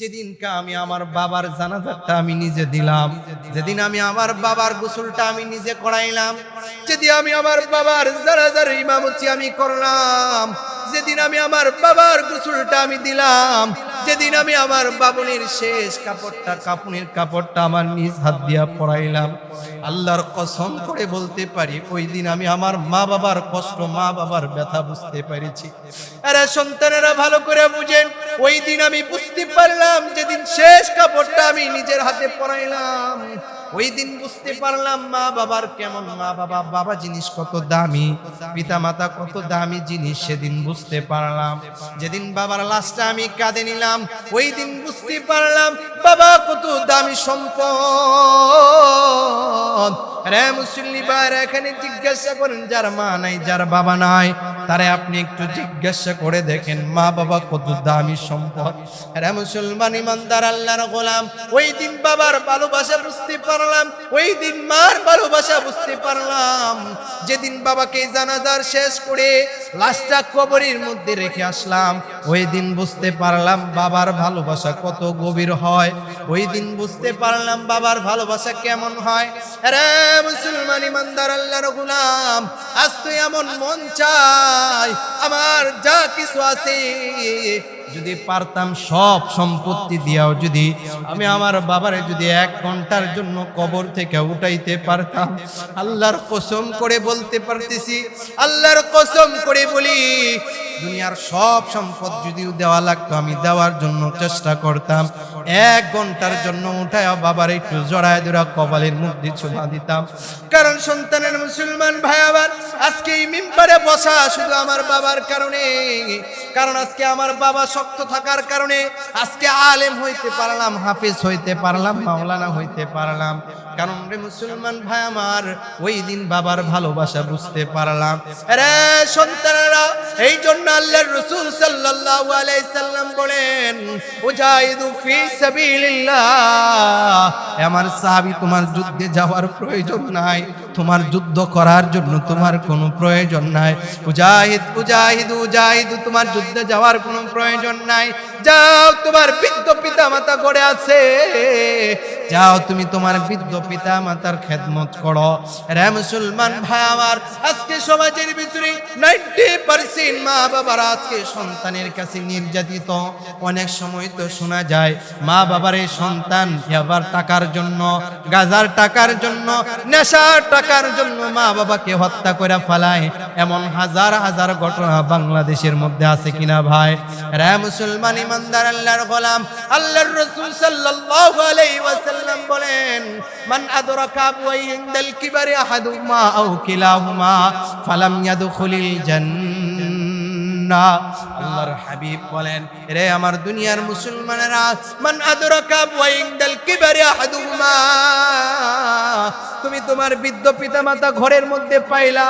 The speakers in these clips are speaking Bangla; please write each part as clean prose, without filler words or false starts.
যেদিনকে আমি আমার বাবার জানাজাটা আমি নিজে দিলাম, যেদিন আমি আমার বাবার গোসলটা আমি নিজে করাইলাম, যেদিন আমি আমার বাবার জানাজার ইমামতি আমি করলাম, যেদিন আমি আমার বাবার গোসলটা আমি দিলাম, যেদিন আমি আমার বাবুনির শেষ কাপড়টা কাফনের কাপড়টা আমার নিজ হাত দিয়া পরাইলাম, আল্লাহর কসম করে বলতে পারি ওই দিন আমি আমার মা বাবার কষ্ট, মা বাবার ব্যথা বুঝতে পেরেছি। আরে সন্তানেরা ভালো করে বুঝেন, ওই দিন আমি বুঝতে পারলাম, যেদিন শেষ কাপড়টা আমি নিজের হাতে পরাইলাম, ওই দিন বুঝতে পারলাম মা বাবার কেমন, মা বাবা, বাবা জিনিস কত দামি, পিতা মাতা কত দামি জিনিস, সেদিন বুঝতে পারলাম। যেদিন বাবার লাশটা আমি কাঁধে নিলাম, ওই দিন বুঝতে পারলাম বাবা কত দামি সম্পদ। রে মুসল্লি ভাইরা, এখানে জিজ্ঞাসা করেন যার মা নাই, যার বাবা নাই, তারে আপনি একটু জিজ্ঞাসা করে দেখেন মা বাবা কত দামি সম্পদ। রে মুসলমান ইমানদার আল্লাহর গোলাম, ওই দিন বাবার ভালোবাসা বুঝতে পারলাম, ওই দিন মার ভালোবাসা বুঝতে পারলাম। যেদিন বাবাকে জানাজার শেষ করে লাশটা কবরের মধ্যে রেখে আসলাম, ওই দিন বুঝতে পারলাম বাবার ভালোবাসা কত গভীর হয়, ওই দিন বুঝতে পারলাম বাবার ভালোবাসা কেমন হয়। রে মুসলমান ইমানদার আল্লাহর গোলাম, আজ তো এমন মন চায় আমার যা কিছু আছে যদি পারতাম সব সম্পত্তি দিয়াও যদি আমি আমার বাবারে যদি 1 ঘন্টার জন্য কবর থেকে উঠাইতে পারতাম, আল্লাহর কসম করে বলতে পারতেছি, আল্লাহর কসম করে বলি, দুনিয়ার সব সম্পদ যদিও দেওয়া লাগতো আমি দেওয়ার জন্য চেষ্টা করতাম। 1 ঘন্টার জন্য উঠায় বাবার একটু জড়ায় ধরা কপালের মধ্যে চুমা দিতাম। কারণ সন্তানের মুসলমান ভাই আবার আজকে এই মিম্বারে বসা শুধু আমার বাবার কারণে, কারণ আজকে আমার বাবা শক্ত থাকার কারণে আজকে আলেম হইতে পারলাম, হাফেজ হইতে পারলাম, মাওলানা হইতে পারলাম। কারণ রে মুসলমান ভাই আমার, ওই দিন বাবার ভালোবাসা বুঝতে পারলাম। রে সন্তানেরা, এই জন্য আল্লাহর রাসূল সাল্লাল্লাহু আলাইহি সাল্লাম বলেন, উজাহিদু ফি সাবিলিল্লাহ। আমার সাহাবী, তোমার যুদ্ধে যাওয়ার প্রয়োজন নাই, তোমার যুদ্ধ করার জন্য তোমার কোনো প্রয়োজন নাই। উজাহিদ উজাহিদু উজাহিদু, তোমার যুদ্ধে যাওয়ার কোনো প্রয়োজন নাই। যাও, তোমার বৃদ্ধ পিতা মাতা গড়ে আছে, যাও তুমি তোমার বৃদ্ধ পিতা মাতার খেদমত করো। রে মুসলমান ভাই আমার, আজকে সমাজের ভিতরে 90% মা বাবারা আজকে সন্তানের কাছে নির্যাতিত। অনেক সময় তো শোনা যায় মা বাবার এই সন্তান আবার টাকার জন্য, গাজার টাকার জন্য, নেশার টাকার জন্য মা বাবাকে হত্যা করে ফেলায়। এমন হাজার হাজার ঘটনা বাংলাদেশের মধ্যে আছে কিনা ভাই? রে মুসলমান ইমানদার আল্লাহর গোলাম, আল্লাহর রাসূল সাল্লাল্লাহু আলাইহি ওয়াসাল্লাম বলেন, মান আদরাকা আবওয়াইহি ইনদাল কিবারি আহাদুহুমা আও কিলাহুমা ফালাম ইয়াদখুলিল জান্নাহ। আল্লাহর হাবিব বলেন, রে আমার দুনিয়ার মুসলমানেরা, মান আদরাকা আবওয়াইহি ইনদাল কিবারি আহাদুহুমা, তুমি তোমার বৃদ্ধ পিতা মাতা ঘরের মধ্যে পাইলা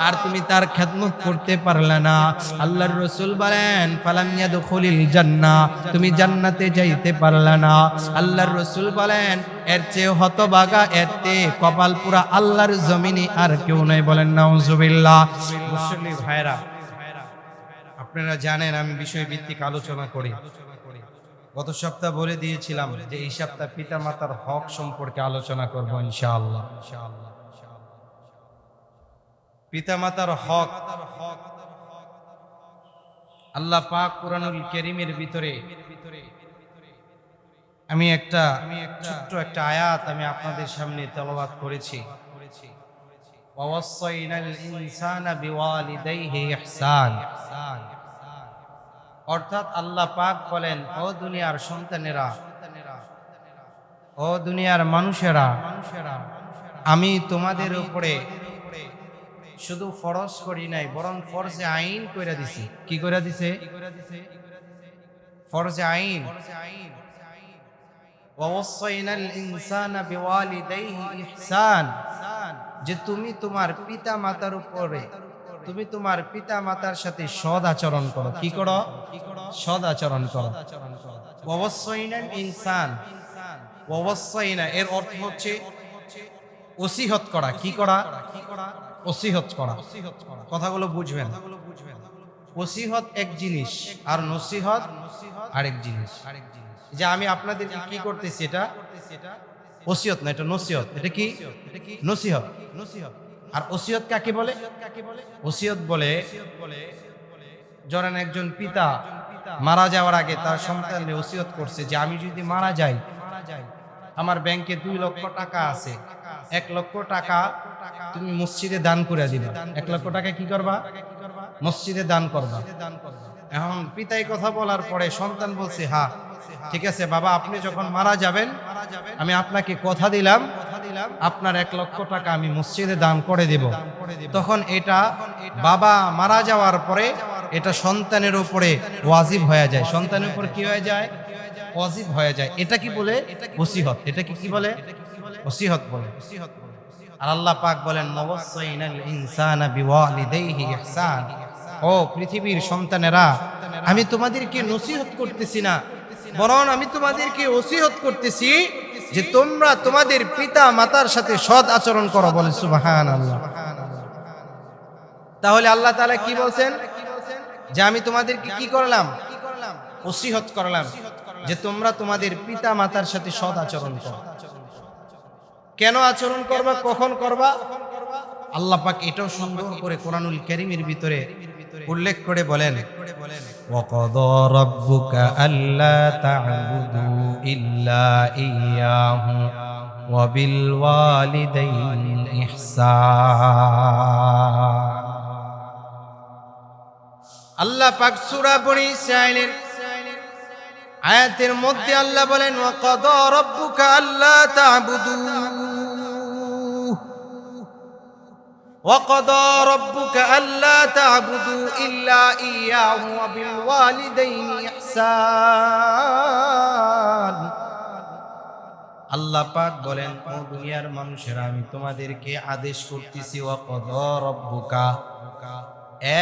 আর তুমি তার খেদমত করতে পারলে না, আল্লাহর রাসূল বলেন ফালাম ইয়াদখুলিল জান্নাহ, তুমি জান্নাতে যাইতে পারলে না। আল্লাহর রাসূল বলেন এর চেয়ে হতভাগা, এর চেয়ে কপাল পুরা আল্লাহর জমিনে আর কেউ নাই। বলেন নাউজুবিল্লাহ। মুসল্লি ভাইরা, আপনারা জানেন আমি বিষয়ভিত্তিক আলোচনা করি। গত সপ্তাহ বলে দিয়েছিলাম যে এই সপ্তাহ পিতা মাতার হক সম্পর্কে আলোচনা করব ইনশাআল্লাহ। পিতা মাতার হক আল্লাহ পাক কুরআনুল কারীমের ভিতরে আমি একটা ছোট্ট একটা আয়াত আমি আপনাদের সামনে তেলাওয়াত করেছি। ওয়াসাইনাল ইনসানা বিওয়ালিদাইহি ইহসান, অর্থাৎ আল্লাহ পাক বলেন, ও দুনিয়ার সন্তানেরা, ও দুনিয়ার মানুষেরা, আমি তোমাদের উপরে শুধু ফরজ করি নাই, বরং ফরজে আইন কইরা দিছি। কি কইরা দিছে? ফরজে আইন। ওয়াসাইনাল ইনসানা বিওয়ালিদাইহি ইহসান, যে তুমি তোমার পিতা মাতার উপরে, তুমি তোমার পিতা মাতার সাথে সৎ আচরণ করো। কি করো? সৎ আচরণ করো। ওয়াসাইনাল ইনসান, ওয়াসাইনা এর অর্থ হচ্ছে ওসিহত করা। কি করা? ওসিহত করা। কথাগুলো বুঝবেন। ওসিহত এক জিনিস আর নসিহত আরেক জিনিস। যে আমি আপনাদেরকে কি করতেছি, এটা ওসিয়ত না, এটা নসিহত। এটা কি নসিহত। আর ওসিয়ত কাকে বলে? ওসিয়ত বলে ধরেন একজন পিতা মারা যাওয়ার আগে তার সন্তানকে ওসিয়ত করছে যে আমি যদি মারা যাই, আমার ব্যাংকে 2 লক্ষ টাকা আছে, 1 লক্ষ টাকা তুমি মসজিদে দান করে দিবা। 1 লক্ষ টাকা কি করবা? মসজিদে দান করবা। এখন পিতাই কথা বলার পরে সন্তান বলছে, হ্যাঁ ঠিক আছে বাবা, আপনি যখন মারা যাবেন আমি আপনাকে কথা দিলাম আপনার 1 লক্ষ টাকা আমি মসজিদে দান করে দেব। তখন এটা বাবা মারা যাওয়ার পরে এটা সন্তানের উপরে ওয়াজিব হয়ে যায়। সন্তানের উপর কি হয়ে যায়? ওয়াজিব হয়ে যায়। এটা কি বলে? ওসিয়ত। এটা কি বলে? ওসিয়ত বলে। আর আল্লাহ পাক বলেন, ওয়াসাইনাল ইনসানা বিওয়ালিদাইহি ইহসান। ও পৃথিবীর সন্তানেরা, আমি তোমাদেরকে নসিহত করতেছি না, বরং আমি তোমাদেরকে ওসিয়ত করতেছি যে তোমরা তোমাদের পিতা মাতার সাথে সৎ আচরণ করো। বলে সুবহানাল্লাহ। তাহলে আল্লাহ তাআলা কি বলছেন? যে আমি তোমাদেরকে কি করলাম? ওসিয়ত করলাম যে তোমরা তোমাদের পিতা মাতার সাথে সৎ আচরণ করো। কেন আচরণ করবা, কখন করবা? আল্লাহ পাক এটাও সুন্দর করে কোরআনুল কারীমের ভিতরে উল্লেখ করে বলেন, ওয়াকাদা রাব্বুকা আল্লা তা'বুদু ইল্লা ইয়্যাহু ওয়া বিল ওয়ালিদাইনি ইহসান। আল্লাহ পাক সূরা বনী ইসরাঈলের আয়াতের মধ্যে আল্লাহ বলেন, ওয়াকাদা রাব্বুকা আল্লা তা'বুদু وقضى ربك ألا تعبدوا إلا إياه وبالوالدين إحسان। আল্লাহ পাক বলেন, ও দুনিয়ার মানুষেরা, আমি তোমাদেরকে আদেশ করতেছি, ওয়াকাদা রাব্বুকা,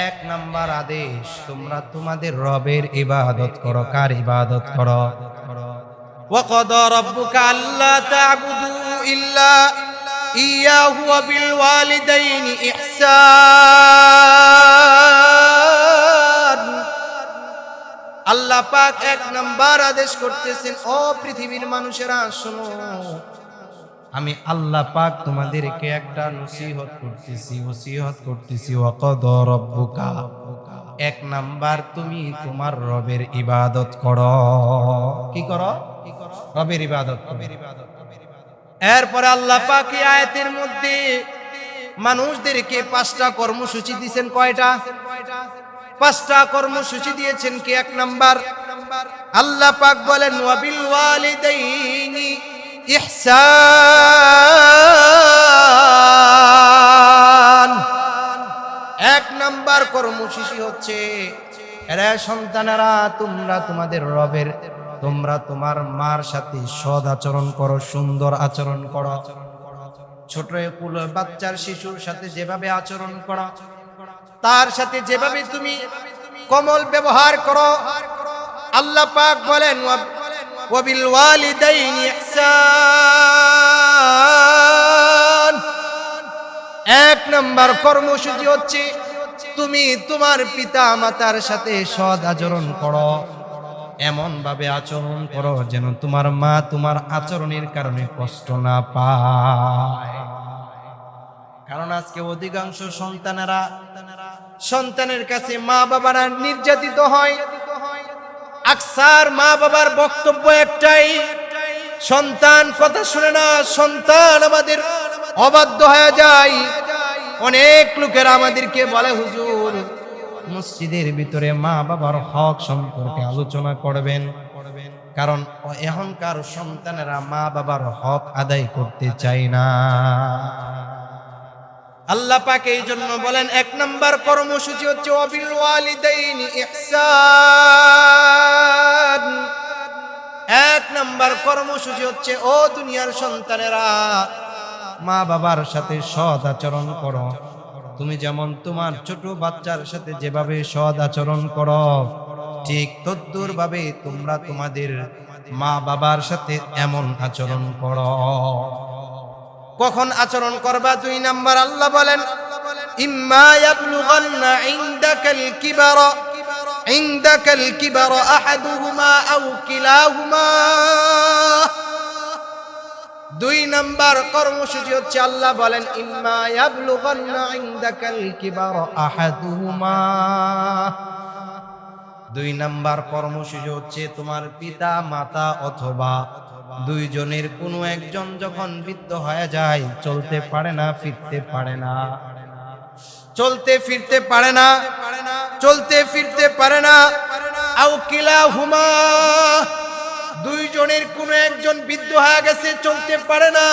1 নাম্বার আদেশ, তোমরা তোমাদের রবের ইবাদত করো। কার ইবাদত করো? ওয়াকাদা রাব্বুকা আল্লা তা'বুদু ইল্লা ইয়াহু ওয়া বিল ওয়ালিদাইনি ইহসান। আল্লাহ পাক 1 নাম্বার আদেশ করতেছেন, ও পৃথিবীর মানুষেরা শোনো, আমি আল্লাহ পাক তোমাদেরকে একটা নসিহত করতেছি, ওসিয়ত করতেছি। ওয়াকাদা রাব্বুকা, 1 নাম্বার তুমি তোমার রবের ইবাদত করো। কি করো? রবের ইবাদত করো। এরপরে আল্লাহ পাক এই আয়াতের মধ্যে মানুষদেরকে 5টা কর্মসূচি দিয়েছেন। কয়টা? 5টা কর্মসূচি দিয়েছেন। কি? 1 নাম্বার আল্লাহ পাক বলেন, ওয়া বিল ওয়ালিদাইনি ইহসান। 1 নাম্বার কর্মসূচি হচ্ছে, এরা সন্তানেরা, তোমরা তোমাদের রবের, তোমরা তোমার মার সাথে সৎ আচরণ করো, সুন্দর আচরণ করো। ছোট বাচ্চার, শিশুর সাথে যেভাবে আচরণ করো, তার সাথে যেভাবে তুমি কোমল ব্যবহার করো, আল্লাহ পাক বলেন, ওয়া বিল ওয়ালিদাইনি ইহসান। 1 নাম্বার কর্মসূচি হচ্ছে তুমি তোমার পিতা মাতার সাথে সৎ আচরণ করো। এমন ভাবে আচরণ করো যেন তোমার মা তোমার আচরণের কারণে কষ্ট না পায়। কারণ আজকে অধিকাংশ সন্তানেরা, সন্তানের কাছে মা বাবারা নির্যাতিত হয়। আকসার মা বাবার বক্তব্য একটাই, সন্তান কথা শুনে না, সন্তান আমাদের অবাধ্য হয়ে যায়। অনেক লোকেরা আমাদেরকে বলে, হুজুর মসজিদের ভিতরে মা বাবার হক সম্পর্কে আলোচনা করবেন, কারণ এখনকার সন্তানেরা মা বাবার হক আদায় করতে চায় না। আল্লাহ পাক এই জন্য বলেন, 1 নাম্বার কর্মসূচি হচ্ছে ওয়া বিল ওয়ালিদাইনি ইহসান। 1 নাম্বার কর্মসূচি হচ্ছে, ও দুনিয়ার সন্তানেরা, মা বাবার সাথে সৎ আচরণ করো। তুমি যেমন তোমার ছোট বাচ্চার সাথে যেভাবে সৎ আচরণ করো, ঠিক তদ্দুর ভাবে তোমরা তোমাদের মা বাবার সাথে এমন আচরণ করো। কখন আচরণ করবা? 2 নাম্বার আল্লাহ বলেন, ইম্মা ইয়াবলুগান্না ইনদাকাল কিবারা ইনদাকাল কিবার আহাদুহুমা আও কিলাহুমা। 2 নাম্বার কর্মসূচি হচ্ছে আল্লাহ বলেন ইম্মা ইয়াবলুগান্না ইনদাকাল কিবার আহাদুহুমা। 2 নাম্বার কর্মসূচি হচ্ছে তোমার পিতা মাতা অথবা দুইজনের কোনো একজন যখন বৃদ্ধ হয়ে যায়, চলতে পারে না, ফিরতে পারে না, চলতে ফিরতে পারে না, চলতে ফিরতে পারে না, আও কিলাহুমা, দুইজনের কোনো একজন বৃদ্ধ হয়ে গেছে, চলতে পারে না,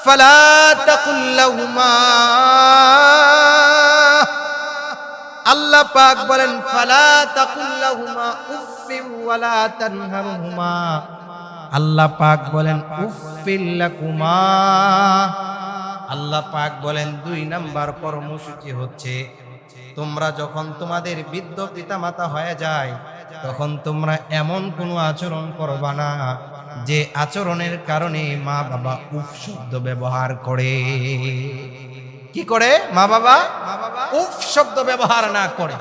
ফালা তাকুল্লাহুমা, আল্লাহ পাক বলেন ফালা তাকুল্লাহুমা উফফিন ওয়ালা তানহারহুমা, আল্লাহ পাক বলেন উফফিল লাকুমা। আল্লাহ পাক বলেন 2 নাম্বার কর্মসূচি হচ্ছে তোমরা যখন তোমাদের বৃদ্ধ পিতামাতা হয়ে যায় তখন তোমরা এমন কোনো আচরণ করবা না যে আচরণের কারণে মা বাবা উফ শব্দ ব্যবহার করে। কি করে? মা বাবা উফ শব্দ ব্যবহার না করে।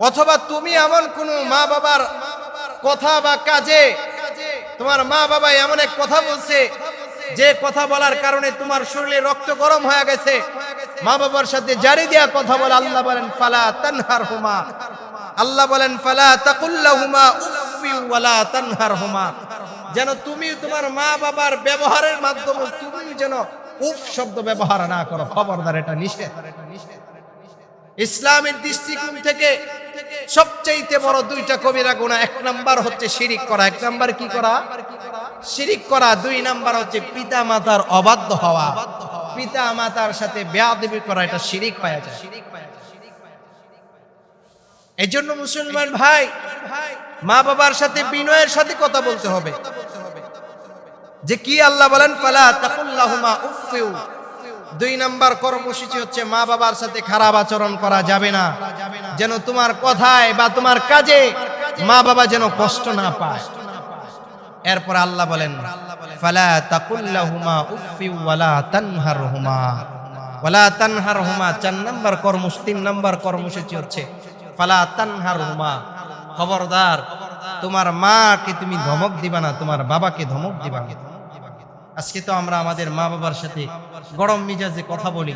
অথবা তুমি এমন কোনো মা বাবার কথা বা কাজে তোমার মা বাবা এমন এক কথা বলছে যে কথা বলার কারণে তোমার শরীরে রক্ত গরম হয়ে গেছে, মা বাবার সাথে জারি দেয়া কথা বলে, আল্লাহ বলেন ফালা তানহারহুমা, আল্লাহ বলেন ফালা তাকুল্লাহুমা উফফি ওয়ালা তানহারহুমা, যেন তুমি তোমার মা বাবার ব্যবহারের মাধ্যমে তুমি যেন উফ শব্দ ব্যবহার না করো, খবরদার, এটা নিষেধ। ইসলামের দৃষ্টিকোণ থেকে সবচেয়ে বড় 2টা কবিরা গুনাহ, 1 নাম্বার হচ্ছে শিরিক করা, 1 নাম্বার কি করা? শিরিক করা। 2 নাম্বার হচ্ছে পিতা মাতার অবাধ্য হওয়া, পিতা মাতার সাথে বেয়াদবি করা, এটা শিরিক হয়ে যায়। এজন্য মুসলমান ভাই, মা বাবার সাথে বিনয়ের সাথে কথা বলতে হবে। যে কি আল্লাহ বলেন ফালা তাকুল্লাহুমা উফফিউ। 2 নাম্বার কর্মসূচি হচ্ছে মা বাবার সাথে খারাপ আচরণ করা যাবে না, যেন তোমার কথায় বা তোমার কাজে মা বাবা যেন কষ্ট না পায়। এরপর আল্লাহ বলেন ফালা তাকুল্লাহুমা উফফিউ ওয়ালা তানহারহুমা, ওয়ালা তানহারহুমা। 4 নাম্বার কর্মসূচি, 3 নাম্বার কর্মসূচি হচ্ছে ফালা তানহারহুমা, খবরদার তোমার মাকে তুমি ধমক দিবা না, তোমার বাবাকে ধমক দিবা না। আজকে তো আমরা আমাদের মা বাবার সাথে গরম মিজাজে কথা বলি,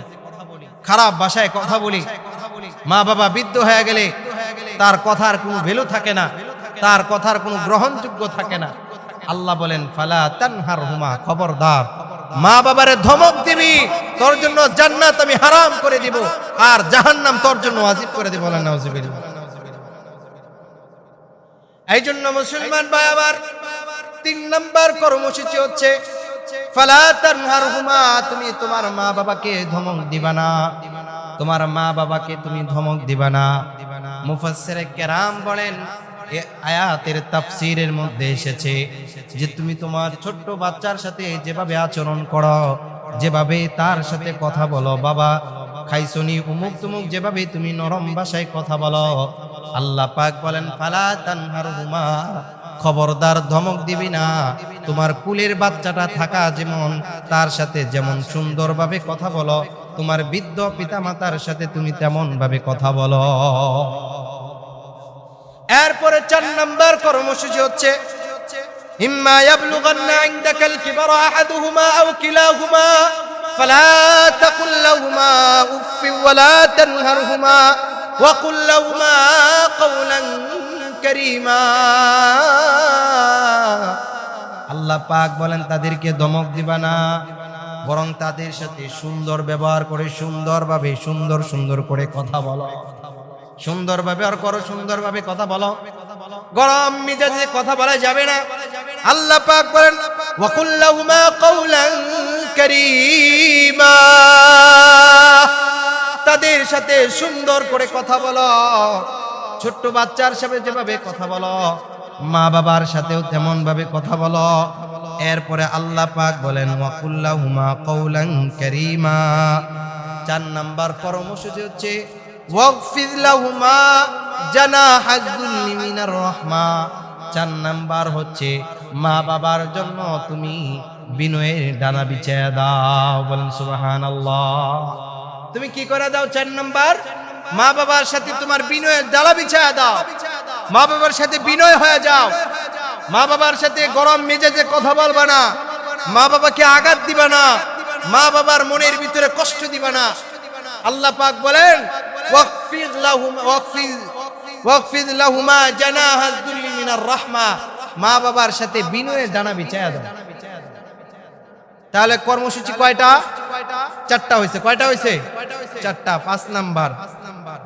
খারাপ ভাষায় কথা বলি। মা বাবা বৃদ্ধ হয়ে গেলে তার কথার কোনো ভ্যালু থাকে না, তার কথার কোনো গ্রহণযোগ্য থাকে না। আল্লাহ বলেন ফালা তানহারহুমা, খবরদার মা বাবারে ধমক দিবি, তোর জন্য জান্নাত আমি হারাম করে দিব আর জাহান্নাম তোর জন্য ওয়াজিব করে দিব। বলেন নাউজুবিল্লাহ। এই জন্য মুসলমান ভাই আমার 3 নাম্বার কর্মসূচি হচ্ছে ফালা তানহারহুমা, তুমি তোমার মা বাবাকে ধমক দিবা না, তোমার মা বাবাকে তুমি ধমক দিবা না। মুফাসসিরে কেরাম বলেন এই আয়াতের তাফসীরের মধ্যে এসেছে যে তুমি তোমার ছোট্ট বাচ্চার সাথে যেভাবে আচরণ করো, যেভাবে তার সাথে কথা বলো, বাবা খাইছনি উমুক তুমুক, যেভাবে তুমি নরম ভাষায় কথা বলো, আল্লাহ পাক বলেন ফালা তানহারহুমা, খবরদার ধমক দিবি না। তোমার কুলের বাচ্চাটা থাকা যেমন তার সাথে যেমন সুন্দরভাবে কথা বলো, তোমার বৃদ্ধ পিতামাতার সাথে তুমি তেমন ভাবে কথা বলো। এরপরে 4 নাম্বার কর্মসূচি হচ্ছে ইম্মা ইয়াবলুগান্না ইনদাকাল কিবারা আহাদুহুমা আও কিলাহুমা ফালা তাকুল্লাহুমা উফফি ওয়ালা তানহারহুমা ওয়া কুল লাহুমা কাওলান কারীমা। আল্লাহ পাক বলেন তাদেরকে ধমক দিবা না, বরং তাদের সাথে সুন্দর ব্যবহার করে সুন্দরভাবে সুন্দর সুন্দর করে কথা বলো, সুন্দর ব্যবহার করো, সুন্দরভাবে কথা বলো। গরম মিজাজে কথা বলা যাবে না। আল্লাহ পাক বলেন ওয়া কুল লাহুমা কাওলান কারীমা, তাদের সাথে সুন্দর করে কথা বলো, ছোট্ট বাচ্চার সাথে যেভাবে কথা বলো, মা বাবার সাথেও তেমন ভাবে কথা বলো। এরপরে আল্লাহ পাক বলেন ওয়া কুল লাহুমা কাওলান কারীমা। 4 নাম্বার কর্মসূচি হচ্ছে ওয়াগফির লাহুমা জানাহাজ যুল্লি মিনার রাহমা। 4 নাম্বার হচ্ছে মা বাবার জন্য তুমি বিনয়ের ডানা বিছিয়ে দাও। বলেন সুবহানাল্লাহ। তুমি কি করে দাও? 4 নাম্বার মা বাবার সাথে তোমার বিনয়ের ডালা বিছায়া দাও, মা বাবার সাথে বিনয় হয়ে যাও, মা বাবার সাথে গরম মেজাজে কথা বলবা না, মা বাবাকে আঘাত দিবা না, মা বাবার মনের ভিতরে কষ্ট দিবা না। আল্লাহ পাক বলেন ওয়াকফিদ লাহুমা জানাহা যুল্লি মিনার রাহমা, মা বাবার সাথে বিনয়ের ডানা বিছায়া দাও। তাহলে কর্মসূচি কয়টা? চারটা হয়েছে। কয়টা হয়েছে? চারটা।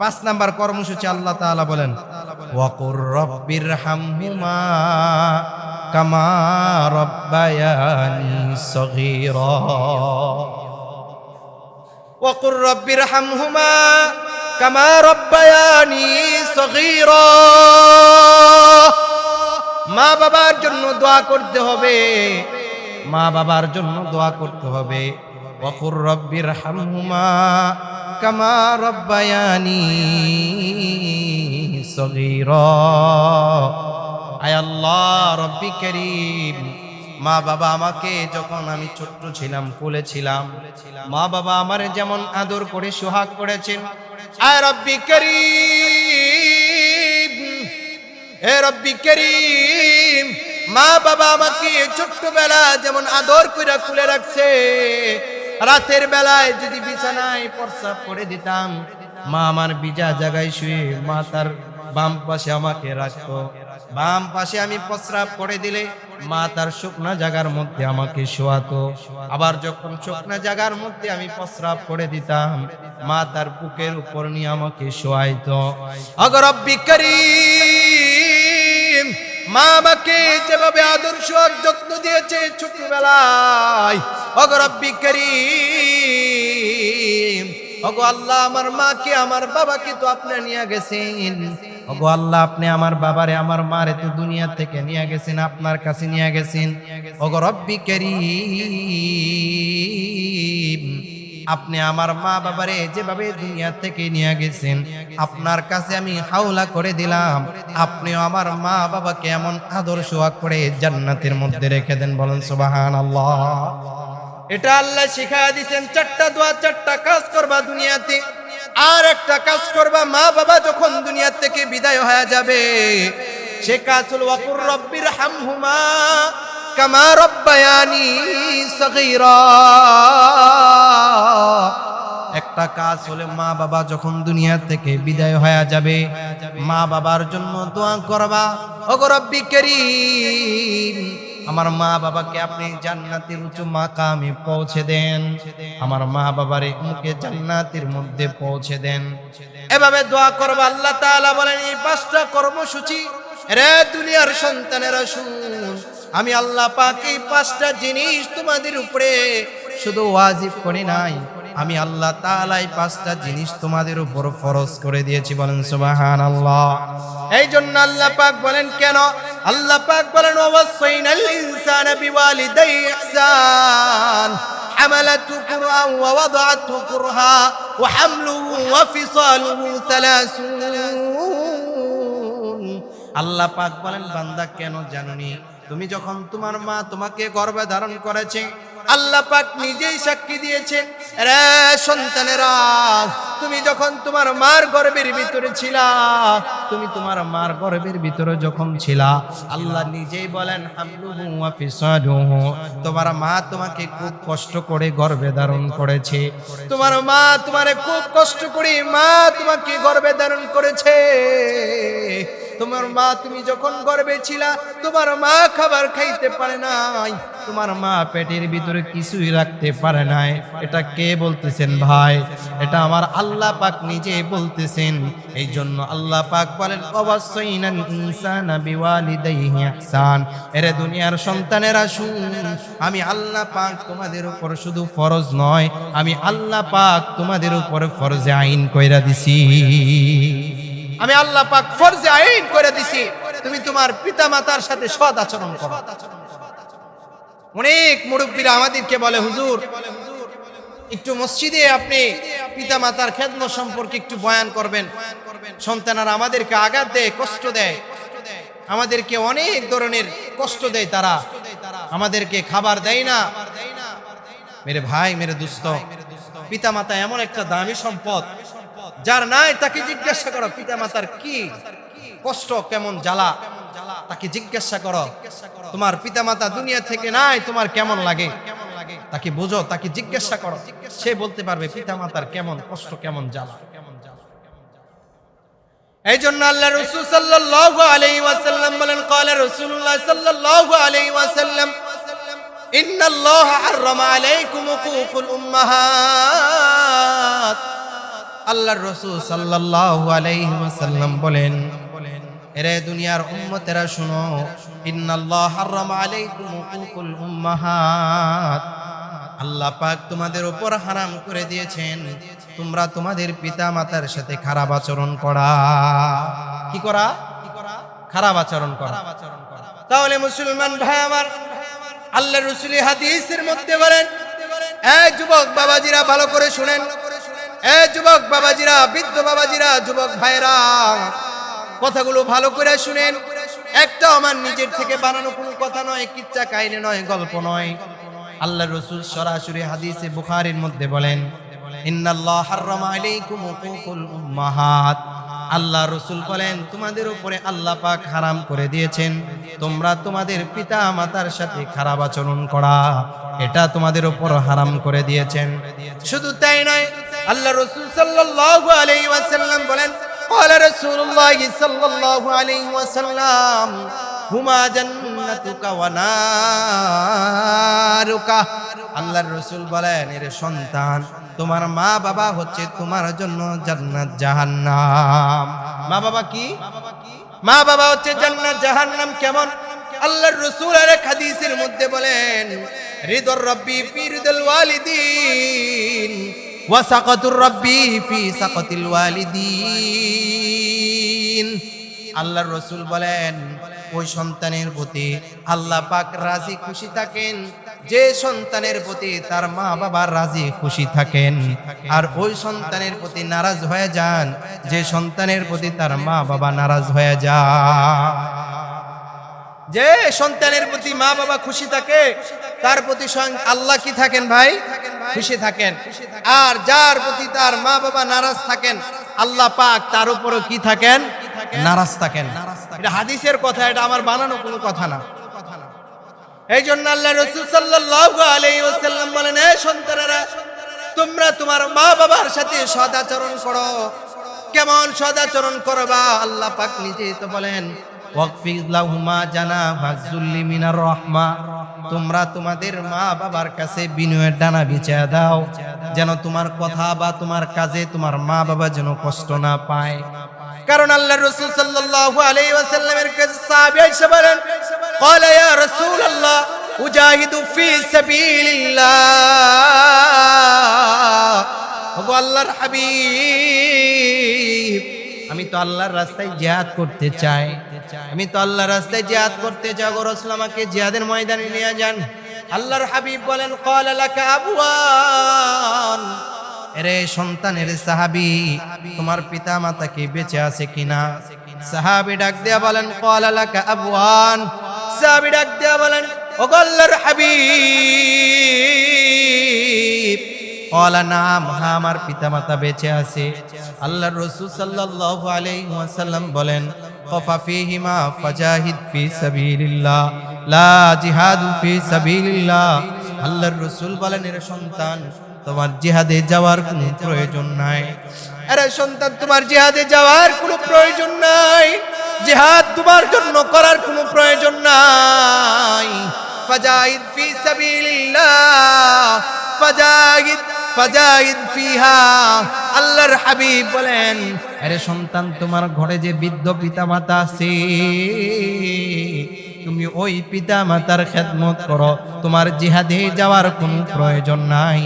পাঁচ নাম্বার কর্মসূচি আল্লাহ তাআলা বলেন ওয়াকুর রব্বিরহামহুমা কামা রব্বায়ানি সগীরা। ওয়াকুর রব্বিরহামহুমা কামা রব্বায়ানি সগীরা। মা বাবার জন্য দোয়া করতে হবে, মা বাবার জন্য দোয়া করতে হবে। ওয়াকুর রব্বিরহামহুমা কামা রব্বায়ানি সগীরা। আয় আল্লাহ রব্বি করিম, মা বাবা আমাকে যখন আমি ছোট্ট ছিলাম, কোলে ছিলাম, মা বাবা আমারে যেমন আদর করে সোহাগ করেছেন, আয় রব্বি করিম, হে রব্বি করিম, মা বাবা আমাকে ছোট্টবেলা যেমন আদর করে কুলে রাখছে, রাতের বেলায় যদি বিছানায় প্রস্রাব করে দিতাম, মা আমার ভিজা জায়গায় শুয়ে মা তার বাম পাশে আমাকে রাখতো, বাম পাশে আমি প্রস্রাব করে দিলে মা তার শুকনা জায়গার মধ্যে আমাকে শোয়াতো, আবার যখন শুকনা জায়গার মধ্যে আমি প্রস্রাব করে দিতাম, মা তার বুকের উপর নিয়ে আমাকে শোয়াইতো। ওগো রব্বি করিম, মা আমাকে যেভাবে আদর সোহাগ যত্ন দিয়েছে ছোটবেলায়, ওগো রব্বি করিম, ওগো আল্লাহ আমার মাকে আমার বাবাকে তো আপনি নিয়ে গেছেন, ওগো আল্লাহ আপনি আমার বাবারে আমার মারে তো দুনিয়া থেকে নিয়ে গেছেন, আপনার কাছে নিয়ে গেছেন। ওগো রব্বি করিম, আপনি আমার মা বাবারে যেভাবে দুনিয়া থেকে নিয়ে গেছেন, আপনার কাছে আমি হাওলা করে দিলাম, আপনিও আমার মা বাবাকে এমন আদর সোহাগ করে জান্নাতের মধ্যে রেখে দেন। বলেন সুবহানাল্লাহ। এটা আল্লাহ শিখায়া দিয়েছেন। চারটা দোয়া, চারটা কাজ করবা দুনিয়াতে, আর একটা কাজ করবা মা বাবা যখন দুনিয়া থেকে বিদায় হয়ে যাবে, সে কাজ হলো ওয়াকুর রব্বিরহামহুমা কামা রব্বায়ানি সগীরা। একটা কাজ হলে মা বাবা যখন দুনিয়া থেকে বিদায় হয়ে যাবে, মা বাবার জন্য দোয়া করবা, ওগো রব্বি করিম, আমার মা বাবাকে আপনি জান্নাতের উঁচু মাকামে পৌঁছে দেন, আমার মা বাবারে মুখে জান্নাতের মধ্যে পৌঁছে দেন। এভাবে দোয়া করবা। আল্লাহ তাআলা বলেন এই পাঁচটা কর্মসূচি, রে দুনিয়ার সন্তানেরা শুন, আমি আল্লাহ পাক এই পাঁচটা জিনিস তোমাদের উপরে শুধু ওয়াজিব করি নাই, আমি আল্লাহ তাআলা এই পাঁচটা জিনিস তোমাদের উপর ফরজ করে দিয়েছি। বলেন সুবহানাল্লাহ। এই জন্য আল্লাহ পাক বলেন কেন? আল্লাহ পাক বলেন ওয়াসাইনাল ইনসানা বিওয়ালিদাই ইহসান হামালাতু কুরআন ওয়া ওয়াদাআতু কুরহা ওয়া হামলুহু ওয়া ফিসালুহু 30। আল্লাহ পাক বলেন বান্দা কেন জানোনি? তুমি যখন তোমার মা তোমাকে গর্ভে ধারণ করেছে, আল্লাহ পাক নিজেই সাক্ষী দিয়েছেন, রে সন্তানেরা, তুমি যখন তোমার মার গর্ভের ভিতরে ছিলা, তুমি তোমার মার গর্ভের ভিতরে যখন ছিলা, আল্লাহ নিজেই বলেন হামলুহু ওয়া ফিসালুহু, তোমার মা তোমাকে খুব কষ্ট করে গর্ভে ধারণ করেছে, তোমার মা তোমারে খুব কষ্ট করে মা তোমাকে গর্ভে ধারণ করেছে। তোমার মা, তুমি যখন গর্ভে ছিলা, তোমার মা খাবার খাইতে পারে নাই, তোমার মা পেটের ভিতরে কিছুই রাখতে পারে নাই। এটা কে বলতেছেন ভাই? এটা আমার আল্লাহ পাক নিজে বলতেছেন। এই জন্য আল্লাহ পাক বলেন ওয়াসাইনাল ইনসানা বিওয়ালিদাইহি ইহসান। এরে দুনিয়ার সন্তানেরা শুন, আমি আল্লাহ পাক তোমাদের উপর শুধু ফরজ নয়, আমি আল্লাহ পাক তোমাদের উপর ফরজে আইন কইরা দিছি। আমি আল্লাহ পাক ফরজে আইন করে দিছি, তুমি তোমার পিতা মাতার সাথে সৎ আচরণ করো। অনেক মুরব্বীরা আমাদেরকে বলে, হুজুর একটু মসজিদে আপনি পিতা মাতার খেদমত সম্পর্কে একটু বয়ান করবেন। সন্তানেরা আমাদেরকে আঘাত দেয়, কষ্ট দেয়, আমাদেরকে অনেক ধরনের কষ্ট দেয়, তারা আমাদেরকে খাবার দেয় না। মেরে ভাই, মেরে দোস্ত, পিতা মাতা এমন একটা দামি সম্পদ, যার নাই তাকে জিজ্ঞাসা করো পিতা মাতার কি কষ্ট, কেমন জ্বালা, তাকে জিজ্ঞাসা করো। তোমার পিতা মাতা দুনিয়া থেকে নাই, তোমার কেমন লাগে তাকে বুঝো, তাকে জিজ্ঞাসা করো, সে বলতে পারবে পিতা মাতার কেমন কষ্ট, কেমন জ্বালা। এই জন্য আল্লাহ রাসূল সাল্লাল্লাহু আলাইহি ওয়াসাল্লাম বলেন, ক্বালা রাসূলুল্লাহ সাল্লাল্লাহু আলাইহি ওয়াসাল্লাম, ইন্নাল্লাহা হাররামা আলাইকুম উকুকুল উম্মাহাত। আল্লাহর রাসূল সাল্লাল্লাহু আলাইহি ওয়াসাল্লাম বলেন, এরে দুনিয়ার উম্মতেরা শুনো, ইন্নাল্লাহা হাররামা আলাইকুম উকুকুল উম্মাহাত। আল্লাহ পাক তোমাদের উপর হারাম করে দিয়েছেন তোমরা তোমাদের পিতা মাতার সাথে খারাপ আচরণ করা। কি করা? খারাপ আচরণ করা। তাহলে মুসলমান ভাই আমার, আল্লাহর রাসূল হাদিসের মধ্যে বলেন, এই যুবক বাবাজিরা ভালো করে শুনেন, এই যুবক বাবাজিরা, বৃদ্ধ বাবাজিরা, যুবক ভাইরা, কথাগুলো ভালো করে শুনেন। একটা আমার নিজের থেকে বানানো কোনো কথা নয়, কিচ্ছা কাহিনী নয়, গল্প নয়। আল্লাহর রাসূল সরাসরি হাদিসে বুখারীর মধ্যে বলেন, ইন্নাল্লাহা হাররামা আলাইকুম উকুকুল উম্মাহাত। আল্লাহ রাসূল বলেন, তোমাদের উপরে আল্লাহ পাক হারাম করে দিয়েছেন তোমরা তোমাদের পিতা মাতার সাথে খারাপ আচরণ করা, এটা তোমাদের উপর হারাম করে দিয়েছেন। শুধু তাই নয়, আল্লাহ রাসূল সাল্লাল্লাহু আলাইহি ওয়াসাল্লাম বলেন, ক্বালা রাসূলুল্লাহ সাল্লাল্লাহু আলাইহি ওয়াসাল্লাম, হুমা জান্নাতুকা ওয়া নারুকা। আল্লাহর রাসূল বলেন, এর সন্তান, তোমার মা বাবা হচ্ছে তোমার জন্য জান্নাত জাহান্নাম। মা বাবা কি? মা বাবা হচ্ছে জান্নাত জাহান্নাম। কেমন? আল্লাহর রাসূল এক হাদিসের মধ্যে বলেন, রিদুর রাব্বি ফি রিদুল ওয়ালিদিন ওয়া সাকাতুর রাব্বি ফি সাকাতিল ওয়ালিদিন। আল্লাহর রাসূল বলেন, ওই সন্তানের প্রতি আল্লাহ পাক রাজি খুশি থাকেন যে সন্তানের প্রতি তার মা বাবা রাজি খুশি থাকেন, আর ওই সন্তানের প্রতি নারাজ হয়ে যান যে সন্তানের প্রতি তার মা বাবা নারাজ হয়ে যায়। যে সন্তানের প্রতি মা বাবা খুশি থাকে তার প্রতি স্বয়ং আল্লাহ কি থাকেন ভাই? খুশি থাকেন। আর যার প্রতি তার মা বাবা নারাজ থাকেন, আল্লাহ পাক তার উপরও কি থাকেন? নারাজ থাকেন। এটা হাদিসের কথা, এটা আমার বানানো কোনো কথা না। এই জন্য আল্লাহ রাসূল সাল্লাল্লাহু আলাইহি ওয়াসাল্লাম বলেন, হে সন্তানেরা, তোমরা তোমার মা বাবার সাথে সদাচরণ করো। কেমন সদাচরণ করবা? আল্লাহ পাক নিজেই তো বলেন, ওয়াকফিজ লাহুমা জানাহা যুল্লি মিনার রাহমা। তোমরা তোমাদের মা বাবার কাছে বিনয়ের ডানা বিছিয়ে দাও, যেন তোমার কথা বা তোমার কাজে তোমার মা বাবা যেন কষ্ট না পায়। কারণ আল্লাহর রাসূল সাল্লাল্লাহু আলাইহি ওয়াসাল্লামের কাছে সাহাবী এসে বলেন, ক্বালা ইয়া রাসূলুল্লাহ উজাহিদু ফি সাবিলিল্লাহ। ওগো আল্লাহর হাবিব, আমি তো আল্লাহর রাস্তায় জিহাদ করতে চাই, আমি তো আল্লাহর রাস্তায় জিহাদ করতে চাই। গো রাসূল, আমাকে জিহাদের ময়দানে নিয়ে যান। আল্লাহর হাবিব বলেন, ক্বালা লাকা আবওয়ান। এরে সন্তানের সাহাবী, তোমার পিতা মাতা কি বেঁচে আছে কিনা? সাহাবী ডাক দিয়া বলেন, ক্বালা লাকা আবওয়ান। সাহাবী ডাক দিয়া বলেন, ওগো আল্লাহর হাবিব, ক্বালা নাম, হ্যাঁ আমার পিতা মাতা বেঁচে আছে। আল্লাহর রাসূল সাল্লাল্লাহু আলাইহি ওয়াসাল্লাম বলেন, ওয়াফা ফীহিমা ফাজাহিদ ফি সাবিলিল্লাহ লা জিহাদু ফি সাবিলিল্লাহ। আল্লাহর রাসূল বলেন, এর সন্তান, তোমার জিহাদে যাওয়ার কোনো প্রয়োজন নাই। আরে সন্তান, তোমার জিহাদে যাওয়ার কোনো প্রয়োজন নাই, জিহাদ তোমার জন্য করার কোনো প্রয়োজন নাই। ফাজাহিদ ফি সাবিলিল্লাহ, ফাজাহিদ ফিহা। আল্লাহর হাবিব বলেন, আরে সন্তান, তোমার ঘরে যে বৃদ্ধ পিতা মাতা আছে, তুমি ওই পিতা মাতার খেদমত করো, তোমার জিহাদে যাওয়ার কোনো প্রয়োজন নাই।